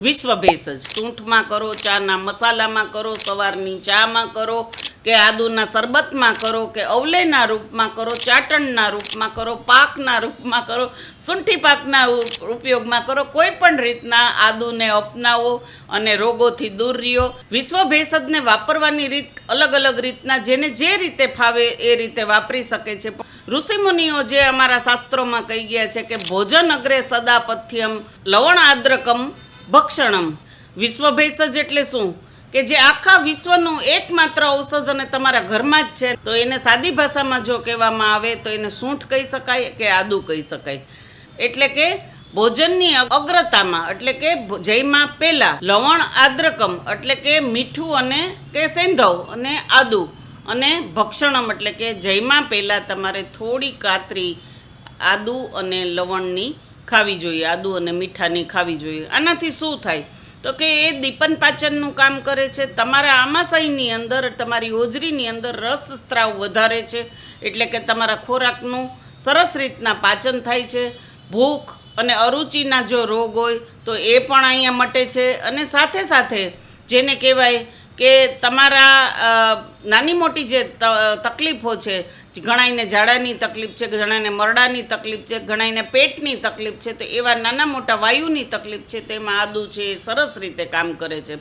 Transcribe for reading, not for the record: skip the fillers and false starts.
વિશ્વ ભેષજ સૂંઠમાં કરો, ચાના મસાલામાં કરો, સવારની ચામાં કરો કે આદુના શરબતમાં કરો કે અવલેના રૂપમાં કરો, ચાટણના રૂપમાં કરો, પાકના રૂપમાં કરો, સૂંઠી પાકના ઉપયોગમાં કરો, કોઈ પણ રીતના આદુને અપનાવો અને રોગોથી દૂર રહ્યો. વિશ્વ ભેષજને વાપરવાની રીત અલગ અલગ રીતના જેને જે રીતે ફાવે એ રીતે વાપરી શકે છે. ઋષિમુનિઓ જે અમારા શાસ્ત્રોમાં કહી ગયા છે કે ભોજન અગ્રે સદા પથ્યમ લવણ આદ્રકમ ભક્ષણમ. વિશ્વ ભેષજ એટલે શું કે જે આખા વિશ્વનું એકમાત્ર ઔષધ અને તમારા ઘરમાં જ છે. તો એને સાદી ભાષામાં જો કહેવામાં આવે તો એને સૂંઠ કહી શકાય કે આદુ કહી શકાય. એટલે કે ભોજનની અગ્રતામાં એટલે કે જયમાં પહેલા લવણ આદ્રકમ એટલે કે મીઠું અને કે સેંધવ અને આદુ અને ભક્ષણમ એટલે કે જયમાં પહેલાં તમારે થોડી કાતરી આદુ અને લવણની ખાવી જોઈએ, આદુ અને મીઠાની ખાવી જોઈએ. આનાથી શું થાય તો કે એ દીપન પાચનનું કામ કરે છે. તમારા આમાશયની અંદર, તમારી હોજરીની અંદર રસ સ્ત્રાવ વધારે છે, એટલે કે તમારા ખોરાકનું સરસ રીતના પાચન થાય છે. ભૂખ અને અરુચિના જો રોગ હોય તો એ પણ અહીંયા મટે છે. અને સાથે સાથે જેને કહેવાય કે તમારા નાની મોટી જે તકલીફો છે, ઘણાઈને ઝાડાની તકલીફ છે, ઘણાને મરડાની તકલીફ છે, ઘણાઈને પેટની તકલીફ છે, તો એવા નાના મોટા વાયુની તકલીફ છે તેમાં આદુ છે એ સરસ રીતે કામ કરે છે.